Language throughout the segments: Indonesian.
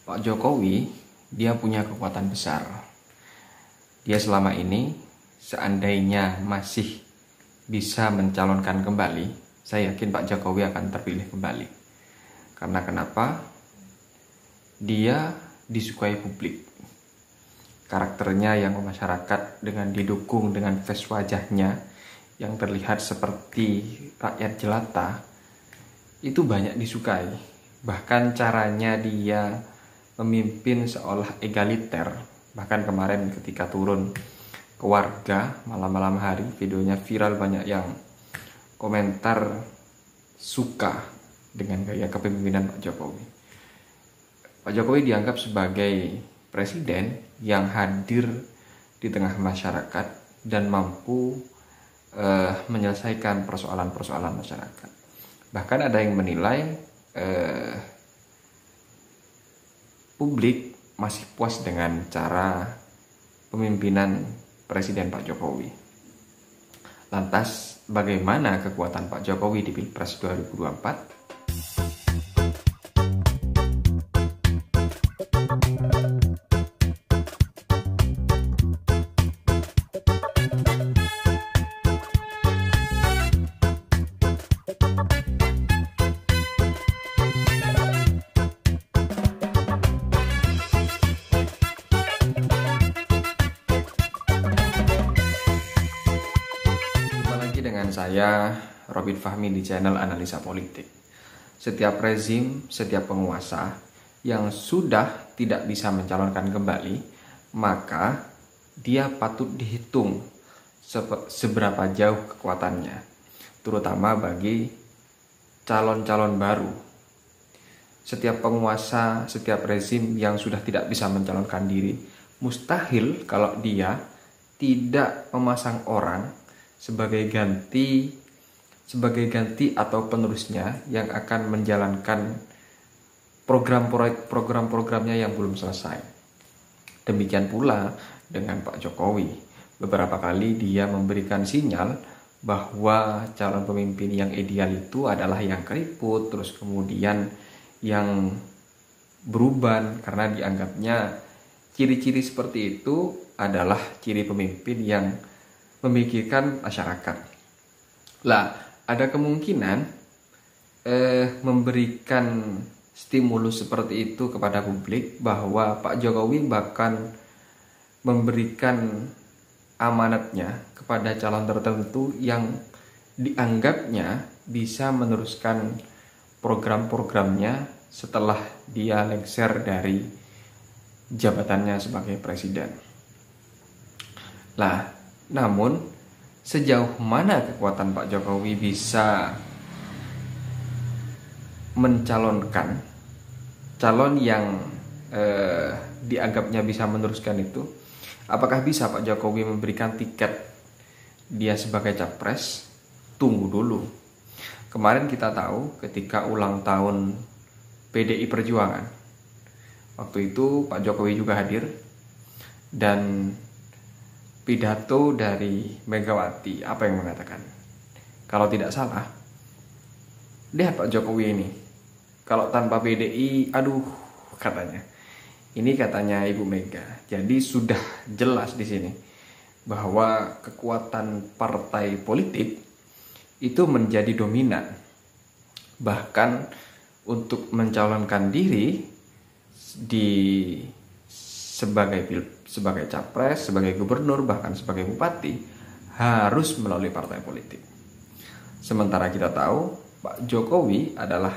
Pak Jokowi, dia punya kekuatan besar. Dia selama ini, seandainya masih bisa mencalonkan kembali, saya yakin Pak Jokowi akan terpilih kembali. Karena kenapa? Dia disukai publik. Karakternya yang memasyarakat dengan didukung dengan face wajahnya yang terlihat seperti rakyat jelata, itu banyak disukai. Bahkan caranya dia memimpin seolah egaliter. Bahkan kemarin ketika turun ke warga malam-malam hari, videonya viral, banyak yang komentar suka dengan gaya kepemimpinan Pak Jokowi. Pak Jokowi dianggap sebagai presiden yang hadir di tengah masyarakat dan mampu menyelesaikan persoalan-persoalan masyarakat. Bahkan ada yang menilai publik masih puas dengan cara pemimpinan Presiden Pak Jokowi. Lantas, bagaimana kekuatan Pak Jokowi di Pilpres 2024? Dengan saya, Robin Fahmi, di channel Analisa Politik. Setiap rezim, setiap penguasa yang sudah tidak bisa mencalonkan kembali, maka dia patut dihitung seberapa jauh kekuatannya, terutama bagi calon-calon baru. Setiap penguasa, setiap rezim yang sudah tidak bisa mencalonkan diri, mustahil kalau dia tidak memasang orang sebagai ganti atau penerusnya yang akan menjalankan program-programnya yang belum selesai. Demikian pula dengan Pak Jokowi. Beberapa kali dia memberikan sinyal bahwa calon pemimpin yang ideal itu adalah yang keriput, terus kemudian yang beruban, karena dianggapnya ciri-ciri seperti itu adalah ciri pemimpin yang memikirkan masyarakat. Lah, ada kemungkinan memberikan stimulus seperti itu kepada publik bahwa Pak Jokowi bahkan memberikan amanatnya kepada calon tertentu yang dianggapnya bisa meneruskan program-programnya setelah dia lengser dari jabatannya sebagai presiden. Lah, namun, sejauh mana kekuatan Pak Jokowi bisa mencalonkan calon yang dianggapnya bisa meneruskan itu? Apakah bisa Pak Jokowi memberikan tiket dia sebagai capres? Tunggu dulu. Kemarin kita tahu ketika ulang tahun PDI Perjuangan, waktu itu Pak Jokowi juga hadir, dan pidato dari Megawati apa yang mengatakan? Kalau tidak salah, lihat Pak Jokowi ini, kalau tanpa PDI, aduh, katanya. Ini katanya Ibu Mega. Jadi sudah jelas di sini bahwa kekuatan partai politik itu menjadi dominan. Bahkan untuk mencalonkan diri sebagai capres, sebagai gubernur, bahkan sebagai bupati, harus melalui partai politik. Sementara kita tahu Pak Jokowi adalah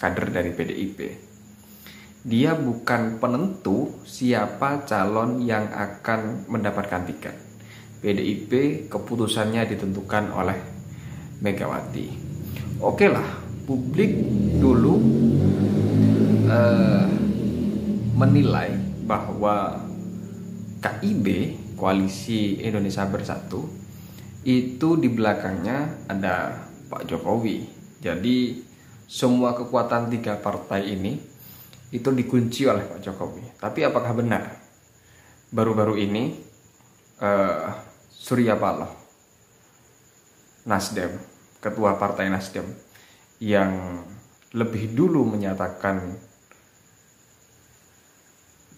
kader dari PDIP. Dia bukan penentu siapa calon yang akan mendapatkan tiket. PDIP keputusannya ditentukan oleh Megawati. Oke lah, publik dulu menilai bahwa KIB, Koalisi Indonesia Bersatu, itu di belakangnya ada Pak Jokowi. Jadi semua kekuatan tiga partai ini itu dikunci oleh Pak Jokowi. Tapi apakah benar? Baru-baru ini Surya Paloh, Nasdem, ketua partai Nasdem, yang lebih dulu menyatakan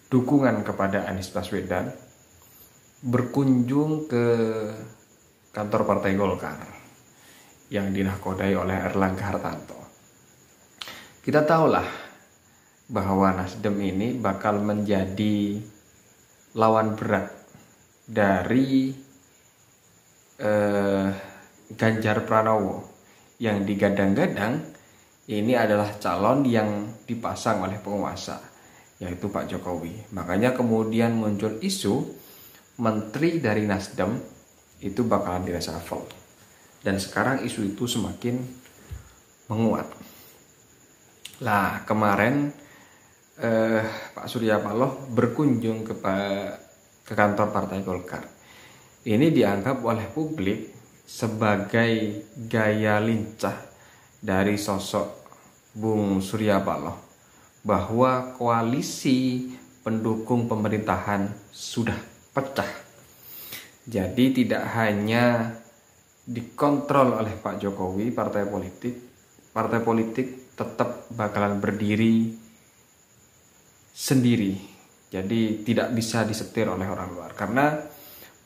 dukungan kepada Anies Baswedan berkunjung ke kantor Partai Golkar yang dinahkodai oleh Erlangga Hartarto. Kita tahulah bahwa Nasdem ini bakal menjadi lawan berat dari Ganjar Pranowo yang digadang-gadang ini adalah calon yang dipasang oleh penguasa, yaitu Pak Jokowi. Makanya kemudian muncul isu menteri dari Nasdem itu bakalan direshuffle. Dan sekarang isu itu semakin menguat. Lah kemarin Pak Surya Paloh berkunjung ke kantor Partai Golkar. Ini dianggap oleh publik sebagai gaya lincah dari sosok Bung Surya Paloh bahwa koalisi pendukung pemerintahan sudah pecah. Jadi tidak hanya dikontrol oleh Pak Jokowi, partai politik tetap bakalan berdiri sendiri. Jadi tidak bisa disetir oleh orang luar, karena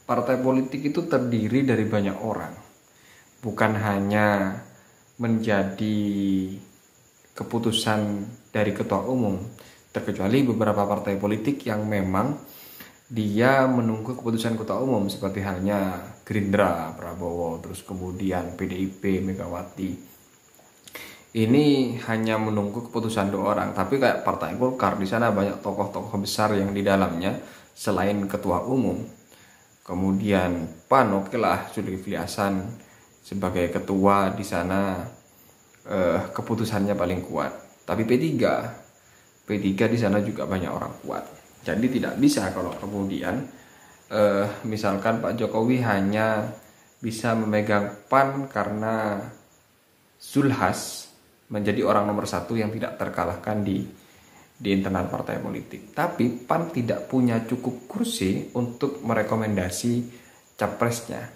partai politik itu terdiri dari banyak orang, bukan hanya menjadi keputusan dari ketua umum, terkecuali beberapa partai politik yang memang dia menunggu keputusan ketua umum, seperti halnya Gerindra, Prabowo, terus kemudian PDIP, Megawati. Ini hanya menunggu keputusan dua orang, tapi kayak Partai Golkar di sana banyak tokoh-tokoh besar yang di dalamnya selain ketua umum. Kemudian PAN, oke lah, Zulkifli Hasan sebagai ketua di sana keputusannya paling kuat. Tapi P3 di sana juga banyak orang kuat. Jadi tidak bisa kalau kemudian misalkan Pak Jokowi hanya bisa memegang PAN karena Zulhas menjadi orang nomor satu yang tidak terkalahkan di internal partai politik. Tapi PAN tidak punya cukup kursi untuk merekomendasi capresnya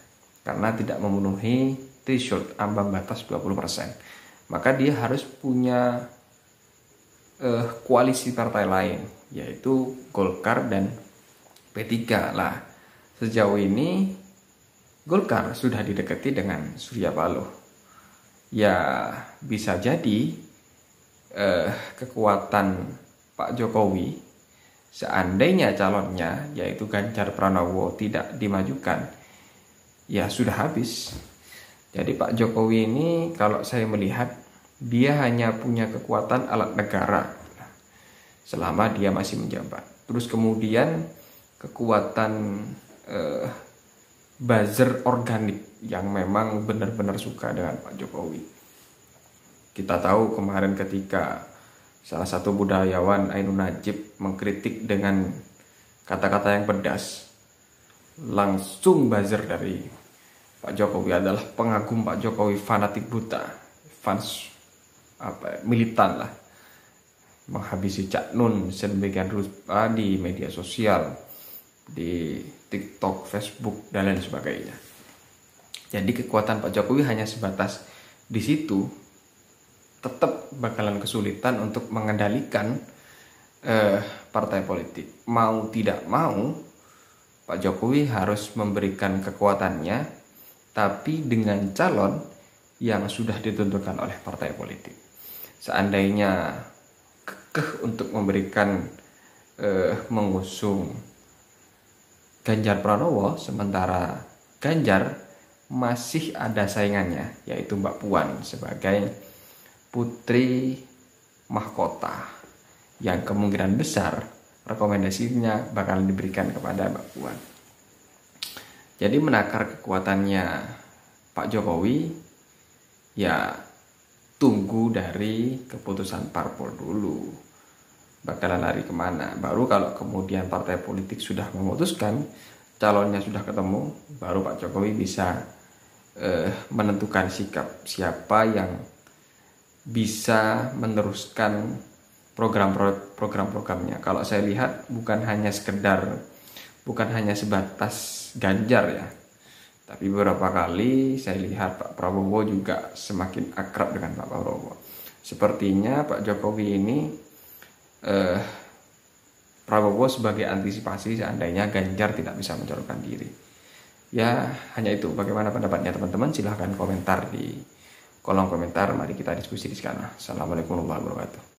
karena tidak memenuhi threshold ambang batas 20%. Maka dia harus punya koalisi partai lain, yaitu Golkar dan P3 lah. Sejauh ini Golkar sudah didekati dengan Surya Paloh. Ya bisa jadi kekuatan Pak Jokowi seandainya calonnya yaitu Ganjar Pranowo tidak dimajukan, ya sudah habis. Jadi Pak Jokowi ini kalau saya melihat dia hanya punya kekuatan alat negara selama dia masih menjabat. Terus kemudian kekuatan buzzer organik yang memang benar-benar suka dengan Pak Jokowi. Kita tahu kemarin ketika salah satu budayawan Ainun Najib mengkritik dengan kata-kata yang pedas, langsung buzzer dari Pak Jokowi adalah pengagum Pak Jokowi, fanatik buta, fans militan lah, menghabisi Cak Nun sedemikian rupa di media sosial, di TikTok, Facebook, dan lain sebagainya. Jadi kekuatan Pak Jokowi hanya sebatas di situ. Tetap bakalan kesulitan untuk mengendalikan partai politik. Mau tidak mau, Pak Jokowi harus memberikan kekuatannya, tapi dengan calon yang sudah ditentukan oleh partai politik. Seandainya kekeh untuk memberikan mengusung Ganjar Pranowo, sementara Ganjar masih ada saingannya, yaitu Mbak Puan sebagai putri mahkota yang kemungkinan besar rekomendasinya bakal diberikan kepada Mbak Puan. Jadi menakar kekuatannya Pak Jokowi, ya tunggu dari keputusan parpol dulu. Bakalan lari kemana. Baru kalau kemudian partai politik sudah memutuskan, calonnya sudah ketemu, baru Pak Jokowi bisa menentukan sikap siapa yang bisa meneruskan program-programnya. Kalau saya lihat bukan hanya sebatas Ganjar ya, tapi beberapa kali saya lihat Pak Prabowo juga semakin akrab dengan Pak Prabowo. Sepertinya Pak Jokowi ini Prabowo Prabowo sebagai antisipasi seandainya Ganjar tidak bisa mencalonkan diri. Ya, hanya itu. Bagaimana pendapatnya teman-teman? Silahkan komentar di kolom komentar. Mari kita diskusi di sana. Assalamualaikum warahmatullahi wabarakatuh.